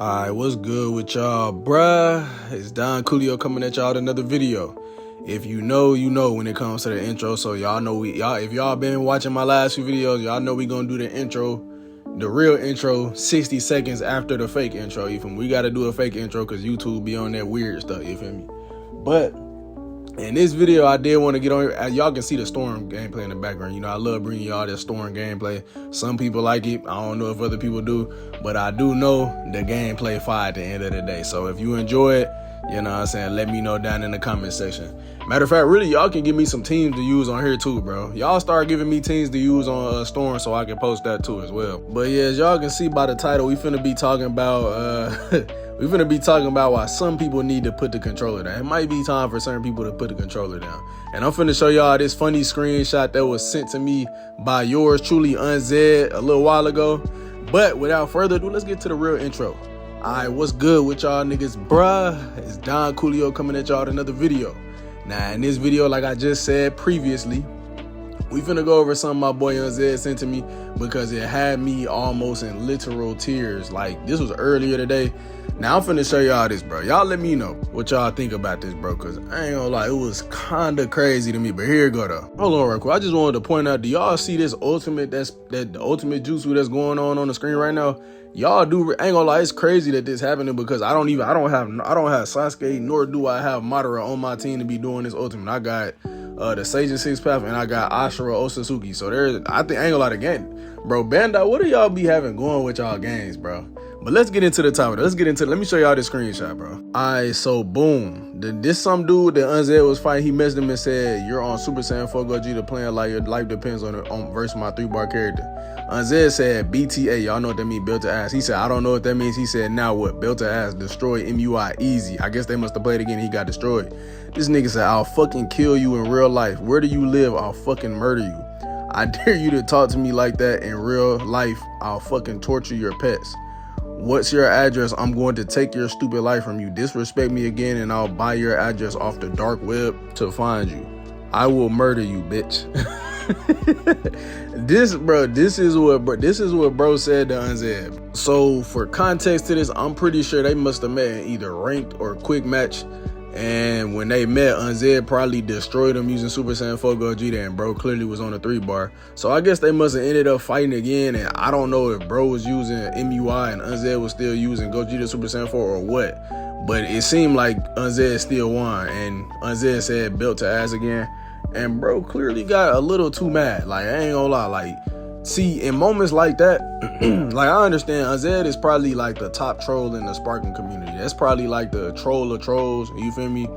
Alright, what's good with y'all, bruh? It's Don Coolio coming at y'all with another video. If you know, you know when it comes to the intro. So y'all know if y'all been watching my last few videos, y'all know we gonna do the intro, the real intro, 60 seconds after the fake intro. You feel me? We gotta do a fake intro because YouTube be on that weird stuff, you feel me? But in this video, I did want to get on. As y'all can see the Storm gameplay in the background. You know, I love bringing y'all this Storm gameplay. Some people like it. I don't know if other people do, but I do know the gameplay fire at the end of the day. So if you enjoy it, you know what I'm saying, let me know down in the comment section. Matter of fact, really, y'all can give me some teams to use on here too, bro. Y'all start giving me teams to use on Storm so I can post that too as well. But yeah, as y'all can see by the title, we finna be talking about we're going to be talking about why some people need to put the controller down. It might be time for certain people to put the controller down. And I'm finna show y'all this funny screenshot that was sent to me by yours truly, Unzed, a little while ago. But without further ado, let's get to the real intro. All right, what's good with y'all niggas, bruh? It's Don Coolio coming at y'all with another video. Now, in this video, like I just said previously, we finna go over something my boy Unzed sent to me because it had me almost in literal tears. Like, this was earlier today. Now, I'm finna show y'all this, bro. Y'all let me know what y'all think about this, bro, because I ain't gonna lie, it was kinda crazy to me, but here it go, though. Hold on real quick. I just wanted to point out, do y'all see this ultimate, the ultimate jutsu that's going on the screen right now? Y'all do, I ain't gonna lie, it's crazy that this happening because I don't have Sasuke, nor do I have Madara on my team to be doing this ultimate. I got the Sage and Six Path, and I got Ashura Osatsuki. So I think, I ain't gonna lie, again, bro, Bandai, what do y'all be having going with y'all games, bro? But let's get into the topic. Let me show y'all this screenshot, bro. Alright, so boom. This some dude that Unzed was fighting, he messaged him and said, you're on Super Saiyan 4 Gogeta playing like your life depends on versus my 3-bar character. Unzed said, BTA, y'all know what that means, built to ass. He said, I don't know what that means. He said, now what? Built to ass, destroy MUI, easy. I guess they must have played again, he got destroyed. This nigga said, I'll fucking kill you in real life. Where do you live? I'll fucking murder you. I dare you to talk to me like that in real life. I'll fucking torture your pets. What's your address? I'm going to take your stupid life from you. Disrespect me again and I'll buy your address off the dark web to find you. I will murder you, bitch. This is what bro said to Unzed. So for context to this, I'm pretty sure they must have met in either ranked or quick match. And when they met, Unzed probably destroyed him using Super Saiyan 4 Gogeta, and bro clearly was on a 3-bar. So I guess they must have ended up fighting again, and I don't know if bro was using MUI and Unzed was still using Gogeta Super Saiyan 4 or what. But it seemed like Unzed still won, and Unzed said built to ass again. And bro clearly got a little too mad. Like, I ain't gonna lie, like, see, in moments like that, like, I understand Unzed is probably like the top troll in the Sparking community. That's probably like the troll of trolls, you feel me?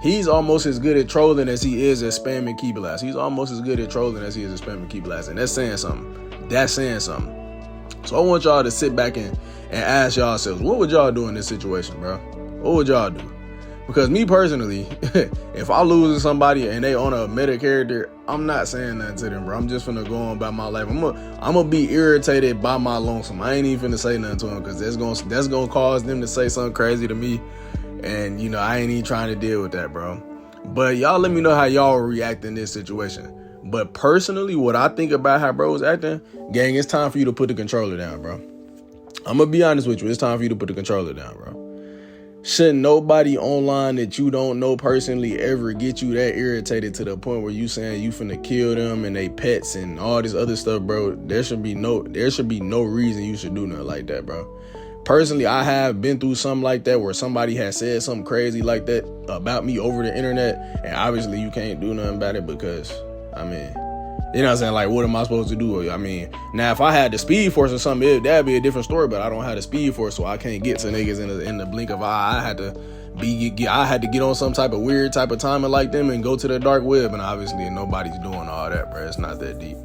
He's almost as good at trolling as he is at spamming key blast. He's almost as good at trolling as he is at spamming key blast, and that's saying something. That's saying something. So I want y'all to sit back and ask yourselves, what would y'all do in this situation, bro? What would y'all do? Because me personally, if I lose to somebody and they on a meta character, I'm not saying nothing to them, bro. I'm just finna go on about my life. I'm gonna be irritated by my lonesome. I ain't even finna say nothing to them because that's gonna cause them to say something crazy to me. And, you know, I ain't even trying to deal with that, bro. But y'all let me know how y'all react in this situation. But personally, what I think about how bro was acting, gang, it's time for you to put the controller down, bro. I'm gonna be honest with you. It's time for you to put the controller down, bro. Shouldn't nobody online that you don't know personally ever get you that irritated to the point where you saying you finna kill them and they pets and all this other stuff, bro? There should be no reason you should do nothing like that, bro. Personally, I have been through something like that where somebody has said something crazy like that about me over the internet, and obviously you can't do nothing about it because, I mean, you know what I'm saying? Like, what am I supposed to do? I mean, now if I had the speed force or something, that'd be a different story, but I don't have the speed force, so I can't get to niggas in the blink of an eye. I had to get on some type of weird type of timing like them and go to the dark web, and obviously nobody's doing all that, bro. It's not that deep.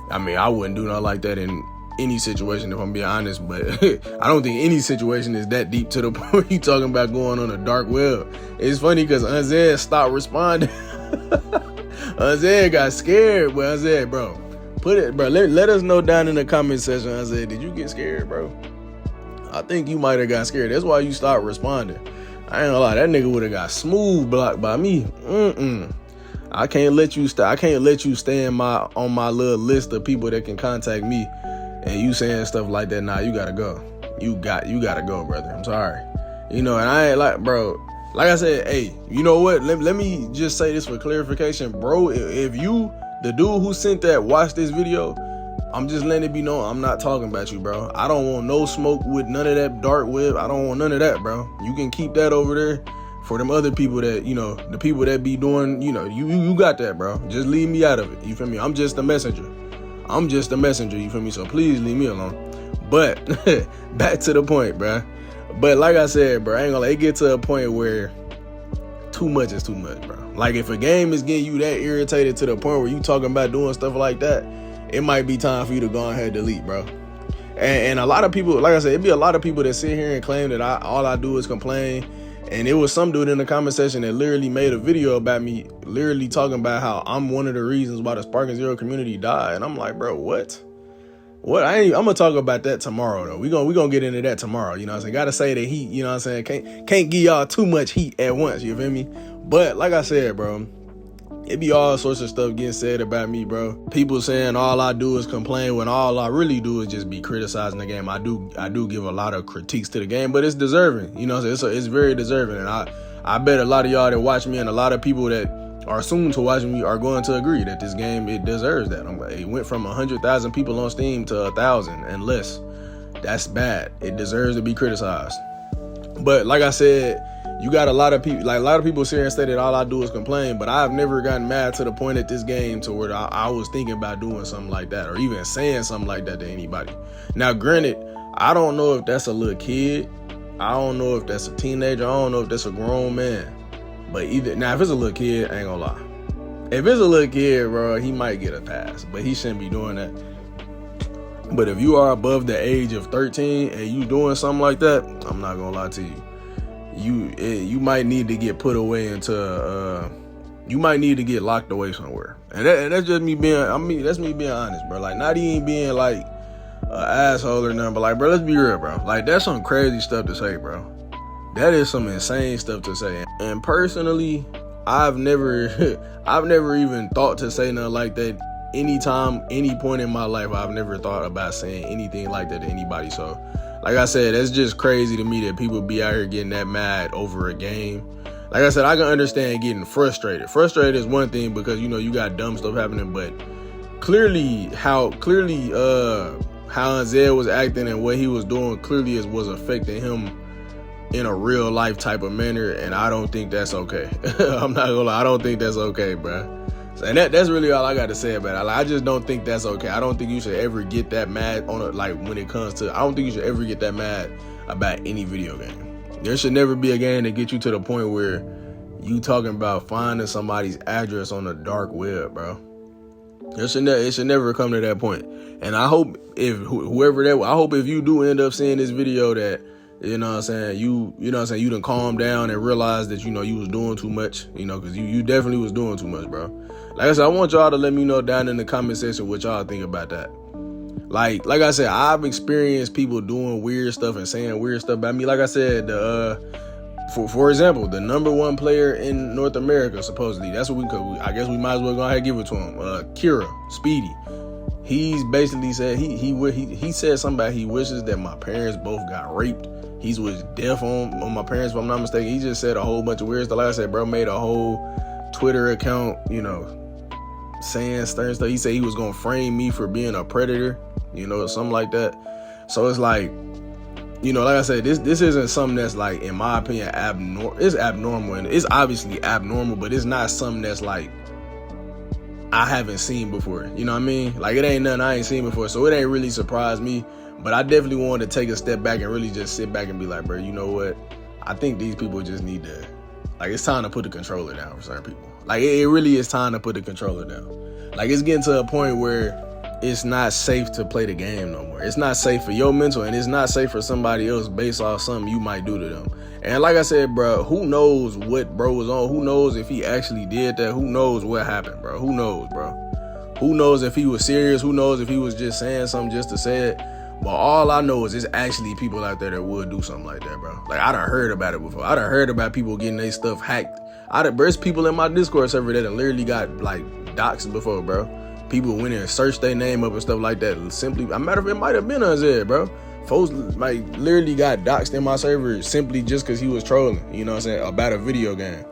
I mean, I wouldn't do nothing like that in any situation if I'm being honest, but I don't think any situation is that deep to the point you talking about going on a dark web. It's funny because Unzed stopped responding. Unzed got scared, but Unzed, bro, let us know down in the comment section. Unzed, did you get scared, bro? I think you might have got scared. That's why you stopped responding. I ain't gonna lie, that nigga would have got smooth blocked by me. I can't let you stay on my little list of people that can contact me, and you saying stuff like that. Nah, you gotta go. you gotta go, brother. I'm sorry. You know, and I ain't like, bro, like I said, hey, you know what? Let me just say this for clarification, bro. If you, the dude who sent that, watch this video, I'm just letting it be known, I'm not talking about you, bro. I don't want no smoke with none of that dark web. I don't want none of that, bro. You can keep that over there for them other people that, you know, the people that be doing, you know, you got that, bro. Just leave me out of it. You feel me? I'm just a messenger. You feel me? So please leave me alone. But back to the point, bro. But like I said, bro, I ain't gonna let it get to a point where too much is too much, bro. Like if a game is getting you that irritated to the point where you talking about doing stuff like that, it might be time for you to go ahead and delete, bro. And a lot of people, like I said, it'd be a lot of people that sit here and claim that all I do is complain. And it was some dude in the comment section that literally made a video about me, literally talking about how I'm one of the reasons why the Sparking Zero community died. And I'm like, bro, what? I'm gonna talk about that tomorrow though. We gonna get into that tomorrow. You know what I'm saying? Gotta say the heat, you know what I'm saying? Can't give y'all too much heat at once, you feel me? But like I said, bro, it be all sorts of stuff getting said about me, bro. People saying all I do is complain when all I really do is just be criticizing the game. I do give a lot of critiques to the game, but it's deserving. You know what I'm saying? It's very deserving. And I bet a lot of y'all that watch me and a lot of people that are soon to watch me are going to agree that this game, it deserves that. It went from 100,000 people on Steam to 1,000 and less. That's bad. It deserves to be criticized. But like I said, you got a lot of people, like a lot of people sit here and say that all I do is complain, but I've never gotten mad to the point at this game to where I was thinking about doing something like that or even saying something like that to anybody. Now, granted, I don't know if that's a little kid. I don't know if that's a teenager. I don't know if that's a grown man. But either, now if it's a little kid, I ain't gonna lie. If it's a little kid, bro, he might get a pass, but he shouldn't be doing that. But if you are above the age of 13 and you doing something like that, I'm not gonna lie to you. You might need to get put away into you might need to get locked away somewhere. And that's just me being, that's me being honest, bro. Like, not even being like an asshole or nothing, but like, bro, let's be real, bro. Like, that's some crazy stuff to say, bro. That is some insane stuff to say. And personally, I've never even thought to say nothing like that. Anytime, any point in my life, I've never thought about saying anything like that to anybody. So, like I said, that's just crazy to me that people be out here getting that mad over a game. Like I said, I can understand getting frustrated. Frustrated is one thing because, you know, you got dumb stuff happening, but clearly how Zed was acting and what he was doing clearly was affecting him in a real life type of manner, and I don't think that's okay. I'm not gonna lie, I don't think that's okay, bro. And that's really all I got to say about it. I just don't think that's okay. I don't think you should ever get that mad on it. Like, when it comes to, I don't think you should ever get that mad about any video game. There should never be a game that gets you to the point where you talking about finding somebody's address on the dark web, bro. It should never come to that point. And I hope if if you do end up seeing this video that, you know what I'm saying, you done calm down and realize that, you know, you was doing too much, you know, because you definitely was doing too much, bro. Like I said, I want y'all to let me know down in the comment section what y'all think about that. Like I said, I've experienced people doing weird stuff and saying weird stuff about me. Like I said, for example, the #1 player in North America, supposedly, that's what I guess we might as well go ahead and give it to him. Kira, Speedy. He's basically said he said something about he wishes that my parents both got raped. He was deaf on my parents, if I'm not mistaken. He just said a whole bunch of weird stuff. Like I said, bro made a whole Twitter account, you know, saying stern stuff. He said he was gonna frame me for being a predator, you know, something like that. So it's like, you know, like I said, this isn't something that's, like, in my opinion, abnormal. It's abnormal, and it's obviously abnormal, but it's not something that's like I haven't seen before. You know what I mean? Like, it ain't nothing I ain't seen before, so it ain't really surprised me. But I definitely wanted to take a step back and really just sit back and be like, bro, you know what? I think these people just need to, like, it's time to put the controller down for certain people. Like, it really is time to put the controller down. Like, it's getting to a point where it's not safe to play the game no more. It's not safe for your mental, and it's not safe for somebody else based off something you might do to them. And like I said, bro, who knows what bro was on? Who knows if he actually did that? Who knows what happened, bro? Who knows, bro? Who knows if he was serious? Who knows if he was just saying something just to say it? But all I know is there's actually people out there that would do something like that, bro. Like, I done heard about it before. I done heard about people getting their stuff hacked. There's people in my Discord server that literally got, like, doxed before, bro. People went in and searched their name up and stuff like that. Simply, a matter of it might have been Zed, bro. Folks like literally got doxxed in my server simply just because he was trolling, you know what I'm saying, about a video game,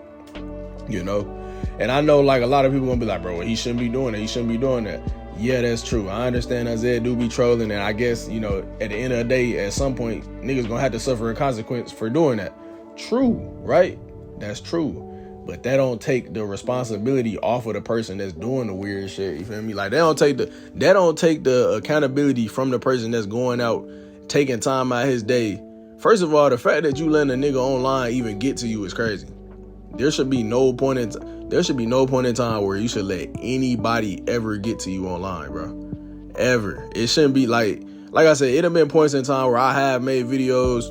you know. And I know like a lot of people gonna be like, bro, he shouldn't be doing that. He shouldn't be doing that. Yeah, that's true. I understand Isaiah do be trolling, and I guess, you know, at the end of the day, at some point, niggas gonna have to suffer a consequence for doing that. True, right? That's true. But that don't take the responsibility off of the person that's doing the weird shit. You feel me? Like that don't take the accountability from the person that's going out, taking time out his day. First of all, the fact that you letting a nigga online even get to you is crazy. There should be no point in time where you should let anybody ever get to you online, bro. Ever. It shouldn't be like I said, it have been points in time where I have made videos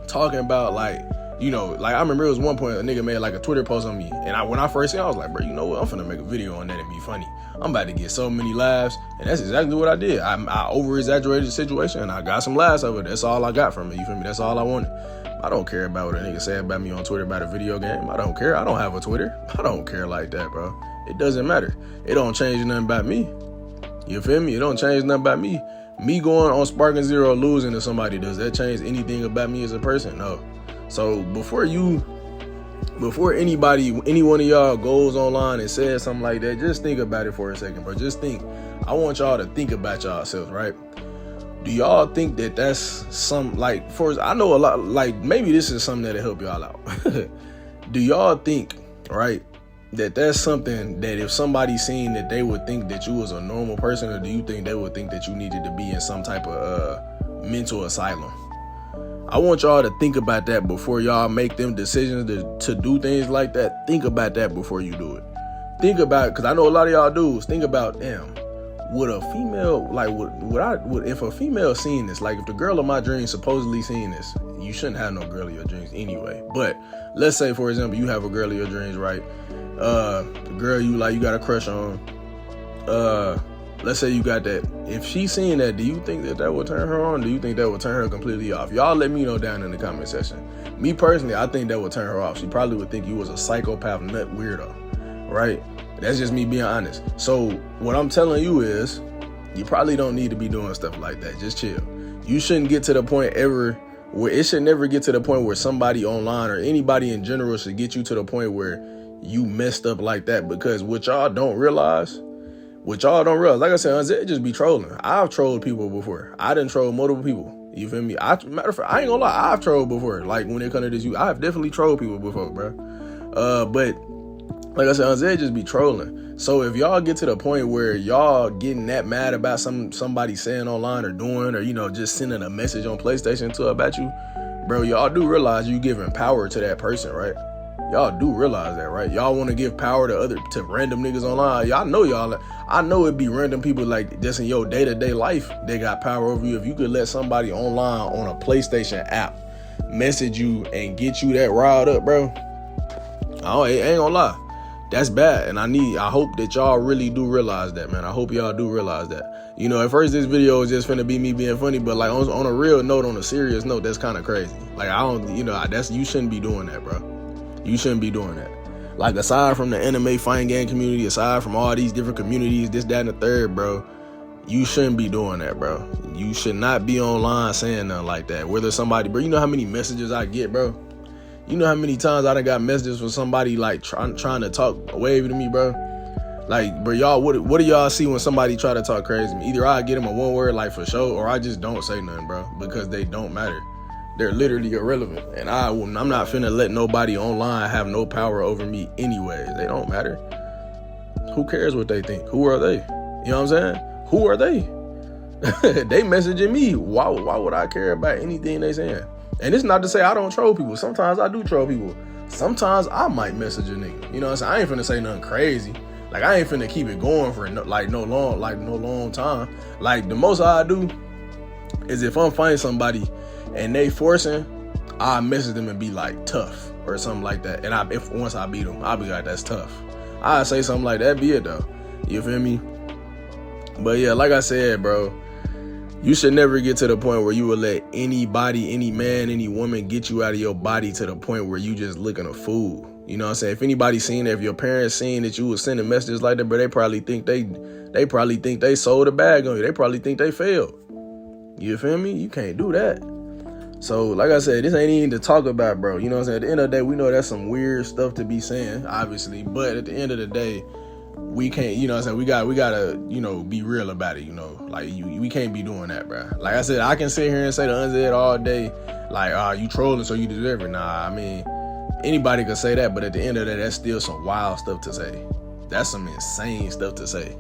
talking about like, you know, like I remember it was one point a nigga made like a Twitter post on me, and when I first seen it, I was like, bro, you know what? I'm finna make a video on that and be funny. I'm about to get so many laughs, and that's exactly what I did. I over-exaggerated the situation, and I got some laughs of it. That's all I got from it, you feel me? That's all I wanted. I don't care about what a nigga say about me on Twitter about a video game. I don't care. I don't have a Twitter. I don't care like that, bro. It doesn't matter. It don't change nothing about me. You feel me? It don't change nothing about me. Me going on Sparking Zero losing to somebody, does that change anything about me as a person? No. So before anybody, any one of y'all goes online and says something like that, just think about it for a second, bro. Just think. I want y'all to think about yourselves, right? Do y'all think that that's some, like, I know a lot, like, maybe this is something that'll help y'all out. Do y'all think, right, that that's something that if somebody seen that they would think that you was a normal person, or do you think they would think that you needed to be in some type of mental asylum? I want y'all to think about that before y'all make them decisions to do things like that. Think about that before you do it. Think about it, because I know a lot of y'all dudes think about, damn, would a female, like, would if a female seen this, like if the girl of my dreams supposedly seen this, you shouldn't have no girl of your dreams anyway. But let's say, for example, you have a girl of your dreams, right? The girl you like, you got a crush on. Let's say you got that. If she's seeing that, do you think that would turn her on? Do you think that would turn her completely off? Y'all let me know down in the comment section. Me personally, I think that would turn her off. She probably would think you was a psychopath nut weirdo, right? That's just me being honest. So what I'm telling you is, you probably don't need to be doing stuff like that. Just chill. You shouldn't get to the point ever where it should never get to the point where somebody online or anybody in general should get you to the point where you messed up like that. Because what y'all don't realize, like I said, Isaiah just be trolling. I've trolled people before. I done trolled multiple people. You feel me? Matter of fact, I ain't gonna lie, I've trolled before. Like when it comes to this, I've definitely trolled people before, bro. But like I said, Isaiah just be trolling. So if y'all get to the point where y'all getting that mad about somebody saying online or doing, or, you know, just sending a message on PlayStation to about you, bro, y'all do realize you giving power to that person, right? Y'all do realize that, right? Y'all want to give power to random niggas online. I know it'd be random people like just in your day-to-day life, they got power over you. If you could let somebody online on a PlayStation app message you and get you that riled up, bro, I ain't gonna lie. That's bad, and I hope that y'all really do realize that, man. I hope y'all do realize that. You know, at first this video is just finna be me being funny, but like on a real note, on a serious note, that's kind of crazy. Like you shouldn't be doing that, bro. You shouldn't be doing that. Like aside from the anime fighting game community, aside from all these different communities, this, that, and the third, bro, you shouldn't be doing that, bro. You should not be online saying nothing like that. Whether somebody, bro, you know how many messages I get, bro? You know how many times I done got messages from somebody like trying to talk wavy to me, bro? Like, bro, y'all, what do y'all see when somebody try to talk crazy to me? Either I get them a one word, like for sure, or I just don't say nothing, bro, because they don't matter. They're literally irrelevant. And I'm not finna let nobody online have no power over me anyways. They don't matter. Who cares what they think? Who are they? You know what I'm saying? Who are they? They messaging me. Why would I care about anything they saying? And it's not to say I don't troll people. Sometimes I do troll people. Sometimes I might message a nigga. You know what I'm saying? I ain't finna say nothing crazy. Like, I ain't finna keep it going for no long time. Like, the most I do is if I'm finding somebody and they forcing, I message them and be like, tough or something like that. And once I beat them, I'll be like, that's tough. I say something like that, be it though. You feel me? But yeah, like I said, bro, you should never get to the point where you will let anybody, any man, any woman get you out of your body to the point where you just looking a fool. You know what I'm saying? If anybody seen that, if your parents seen that you was sending messages like that, but they probably think they sold a bag on you. They probably think they failed. You feel me? You can't do that. So, like I said, this ain't even to talk about, bro. You know what I'm saying? At the end of the day, we know that's some weird stuff to be saying, obviously. But at the end of the day, we can't, you know what I'm saying? We gotta, be real about it, Like, we can't be doing that, bro. Like I said, I can sit here and say the unsaid all day, like, you trolling so you deserve it. Nah, I mean, anybody could say that, but at the end of the day, that's still some wild stuff to say. That's some insane stuff to say.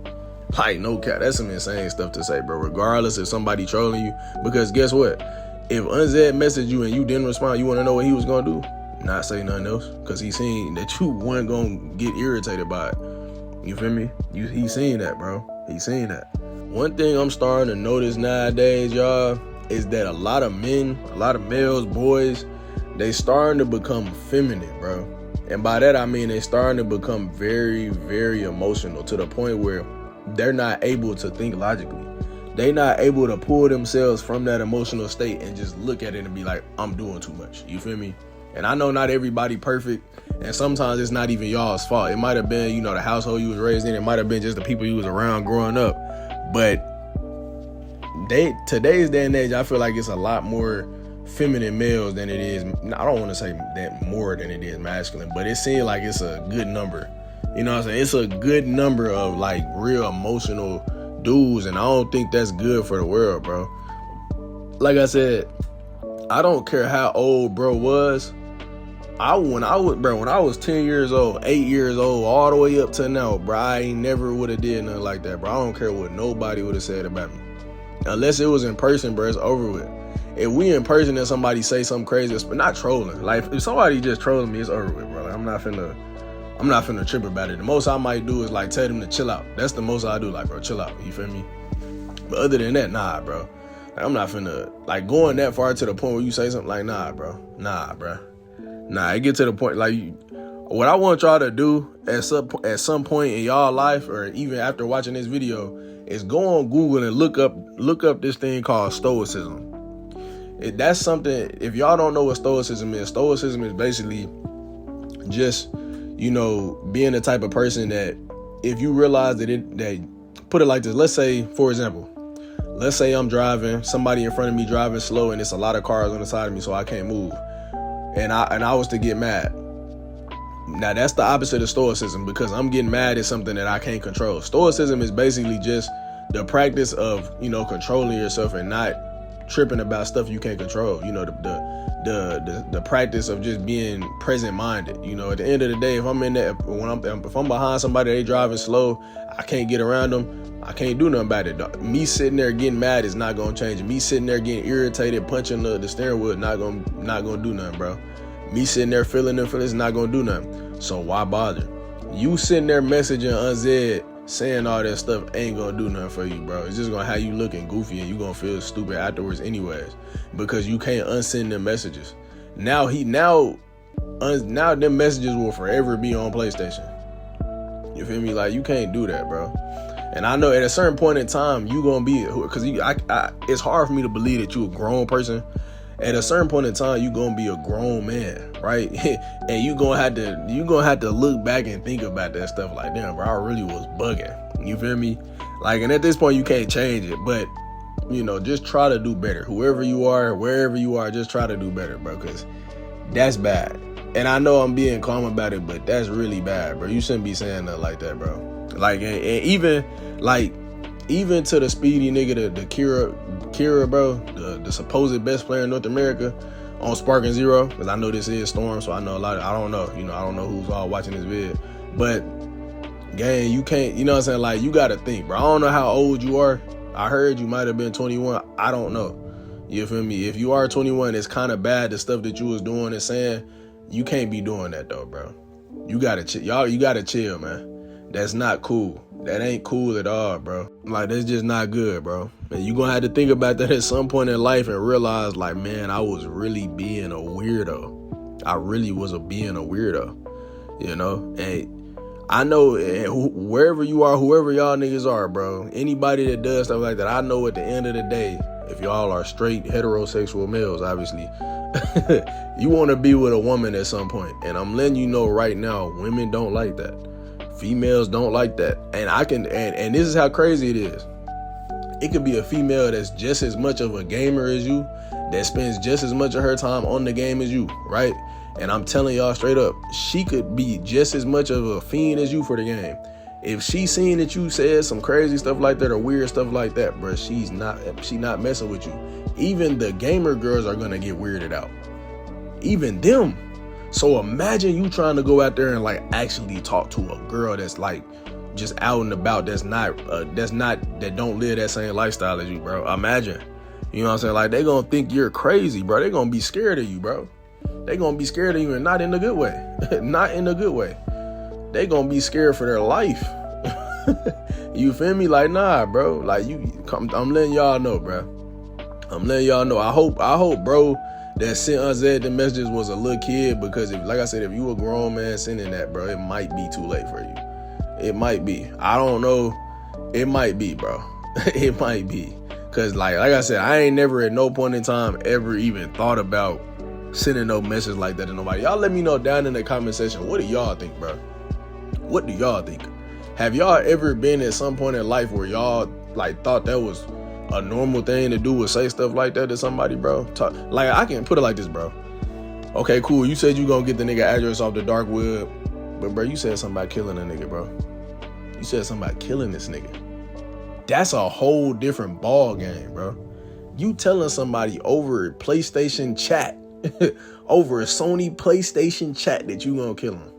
Like, no cap, that's some insane stuff to say, bro. Regardless if somebody trolling you, because guess what? If Unzed messaged you and you didn't respond, you want to know what he was going to do? Not say nothing else, because he seen that you weren't going to get irritated by it. You feel me? He seen that, bro. He seen that. One thing I'm starting to notice nowadays, y'all, is that a lot of men, a lot of males, boys, they starting to become feminine, bro. And by that, I mean they starting to become very, very emotional to the point where they're not able to think logically. They not able to pull themselves from that emotional state and just look at it and be like, I'm doing too much. You feel me? And I know not everybody perfect, and sometimes it's not even y'all's fault. It might have been, the household you was raised in. It might have been just the people you was around growing up. But today's day and age, I feel like it's a lot more feminine males than it is. I don't want to say that more than it is masculine, but it seems like it's a good number. You know what I'm saying? It's a good number of like real emotional dudes, and I don't think that's good for the world, bro. Like I said, I don't care how old bro was. When I was 10 years old, 8 years old, all the way up to now, bro, I ain't never would have did nothing like that, bro. I don't care what nobody would have said about me. Unless it was in person, bro, it's over with. If we in person and somebody say something crazy, but not trolling. Like, if somebody just trolling me, it's over with, bro. Like, I'm not finna trip about it. The most I might do is like tell them to chill out. That's the most I do, like, bro, chill out. You feel me? But other than that, nah, bro. Like, I'm not finna, like, going that far to the point where you say something like, nah, bro. Nah, it get to the point, like, what I want y'all to do at some point in y'all life, or even after watching this video, is go on Google and look up this thing called Stoicism. That's something, if y'all don't know what Stoicism is basically just, being the type of person that if you realize that put it like this, let's say, for example, I'm driving, somebody in front of me driving slow, and it's a lot of cars on the side of me, so I can't move. And I was to get mad. Now, that's the opposite of Stoicism, because I'm getting mad at something that I can't control. Stoicism is basically just the practice of, controlling yourself and not tripping about stuff you can't control. The practice of just being present-minded. At the end of the day, if I'm in that, if I'm behind somebody, they driving slow, I can't get around them, I can't do nothing about it. Me sitting there getting mad is not gonna change it. Me sitting there getting irritated, punching the steering wheel, not gonna do nothing, bro. Me sitting there feeling them feelings is not gonna do nothing. So why bother? You sitting there messaging Unzed, saying all that stuff ain't gonna do nothing for you, bro. It's just gonna have you looking goofy, and you gonna feel stupid afterwards anyways, because you can't unsend them messages. Now them messages will forever be on PlayStation. You feel me? Like, you can't do that, bro. And I know at a certain point in time, you gonna be, because it's hard for me to believe that you a grown person. At a certain point in time, you gonna be a grown man, right? And you gonna have to look back and think about that stuff. Like, damn, bro, I really was bugging. You feel me? Like, and at this point, you can't change it, but just try to do better. Whoever you are, wherever you are, just try to do better, bro, because that's bad. And I know I'm being calm about it, but that's really bad, bro. You shouldn't be saying nothing like that, bro. Like, and even to the speedy nigga, the Kira, bro, the supposed best player in North America on Spark and Zero, because I know this is Storm, so I know a lot of, I don't know who's all watching this vid, but gang, you can't, what I'm saying, like, you gotta think, bro. I don't know how old you are. I heard you might have been 21. I don't know. You feel me? If you are 21, it's kind of bad, the stuff that you was doing and saying. You can't be doing that though, bro. You gotta chill. You gotta chill, man. That's not cool. That ain't cool at all, bro. Like, that's just not good, bro. And you gonna have to think about that at some point in life and realize, like, man, I was really being a weirdo. I really was being a weirdo, And I know wherever you are, whoever y'all niggas are, bro, anybody that does stuff like that, I know at the end of the day, if y'all are straight heterosexual males, obviously, you want to be with a woman at some point. And I'm letting you know right now, women don't like that. Females don't like that. And and this is how crazy it is. It could be a female that's just as much of a gamer as you, that spends just as much of her time on the game as you, right? And I'm telling y'all straight up, she could be just as much of a fiend as you for the game. If she seen that you said some crazy stuff like that or weird stuff like that, bro, she not messing with you. Even the gamer girls are gonna get weirded out. Even them. So imagine you trying to go out there and like actually talk to a girl that's like just out and about, that don't live that same lifestyle as you, bro. Imagine. You know what I'm saying? Like, they gonna think you're crazy, bro. They gonna be scared of you, bro. They gonna be scared of you, and not in a good way. Not in a good way. They gonna be scared for their life. You feel me? Like, nah, bro. Like, I'm letting y'all know, bro. I'm letting y'all know. I hope, bro, that sent Unzed the messages was a little kid, because if, like I said, if you a grown man sending that, bro, it might be too late for you. It might be. I don't know. It might be, bro. It might be. Cause like I said, I ain't never at no point in time ever even thought about sending no message like that to nobody. Y'all let me know down in the comment section. What do y'all think, bro? What do y'all think? Have y'all ever been at some point in life where y'all like thought that was a normal thing to do, or say stuff like that to somebody, bro? Like, I can put it like this, bro. Okay, cool. You said you gonna get the nigga address off the dark web, but bro, you said something about killing a nigga, bro. You said something about killing this nigga. That's a whole different ball game, bro. You telling somebody over PlayStation chat, over a Sony PlayStation chat, that you gonna kill him.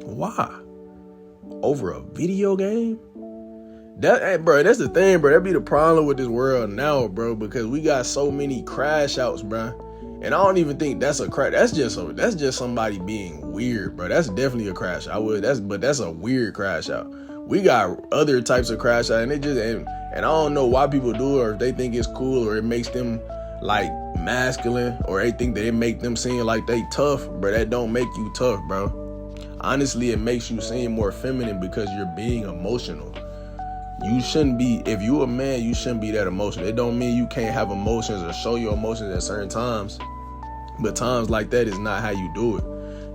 Why? Over a video game? Bro, that's the thing, bro. That be the problem with this world now, bro, because we got so many crash outs, bro. And I don't even think that's a crash. That's just somebody being weird, bro. That's definitely a crash out. But that's a weird crash out. We got other types of crash out, and and I don't know why people do it, or if they think it's cool, or it makes them like masculine, or they think that it make them seem like they tough, but that don't make you tough, bro. Honestly, it makes you seem more feminine because you're being emotional. You shouldn't be, if you a man, you shouldn't be that emotional. It don't mean you can't have emotions or show your emotions at certain times, but times like that is not how you do it.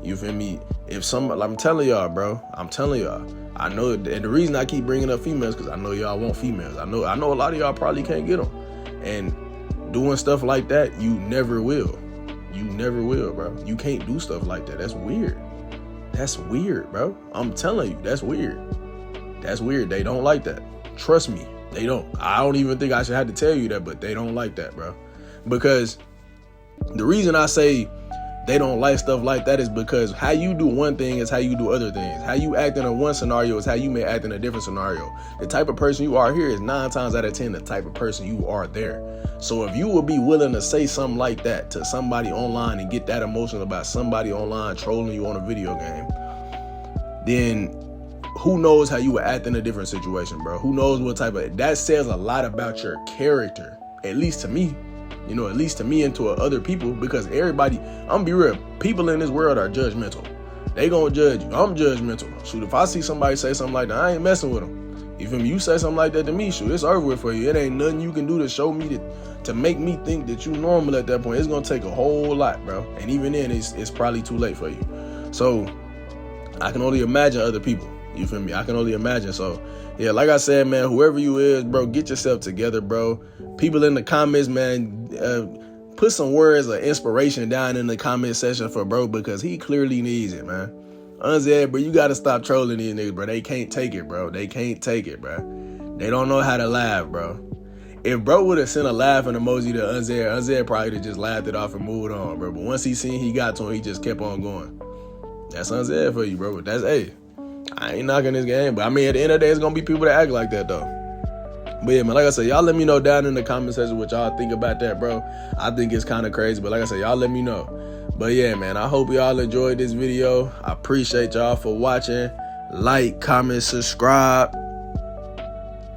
You feel me? If somebody, I'm telling y'all, bro, I know, and the reason I keep bringing up females, because I know y'all want females. I know a lot of y'all probably can't get them. And doing stuff like that, you never will. You never will, bro. You can't do stuff like that. That's weird. That's weird, bro. I'm telling you, that's weird. That's weird. They don't like that. Trust me, they don't. I don't even think I should have to tell you that, but they don't like that, bro. Because the reason I say they don't like stuff like that is because how you do one thing is how you do other things. How you act in a one scenario is how you may act in a different scenario. The type of person you are here is 9 times out of 10 the type of person you are there. So if you would be willing to say something like that to somebody online and get that emotional about somebody online trolling you on a video game, then who knows how you would act in a different situation, bro? Who knows what type of... That says a lot about your character, at least to me. You know, at least to me and to other people, because everybody, I'm gonna be real, people in this world are judgmental. They gonna judge you. I'm judgmental. Shoot, if I see somebody say something like that, I ain't messing with them. You feel me? You say something like that to me, shoot, it's over with for you. It ain't nothing you can do to show me to make me think that you normal at that point. It's gonna take a whole lot, bro. And even then, it's probably too late for you. So I can only imagine other people. You feel me? I can only imagine. So yeah, like I said, man, whoever you is, bro, get yourself together, bro. People in the comments, man, put some words of inspiration down in the comment section for bro, because he clearly needs it, man. Unzed, bro, you gotta stop trolling these niggas, bro. They can't take it, bro. They can't take it, bro. They don't know how to laugh, bro. If bro would have sent a laughing emoji to Unzed probably would have just laughed it off and moved on, bro. But once he seen he got to him, he just kept on going. That's Unzed for you, bro. But that's, hey, I ain't knocking this game, but I mean, at the end of the day, it's gonna be people that act like that, though. But yeah, man, like I said, y'all let me know down in the comment section what y'all think about that, bro. I think it's kind of crazy, but like I said, y'all let me know. But yeah, man, I hope y'all enjoyed this video. I appreciate y'all for watching. Like, comment, subscribe.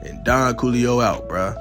And Don Coolio out, bro.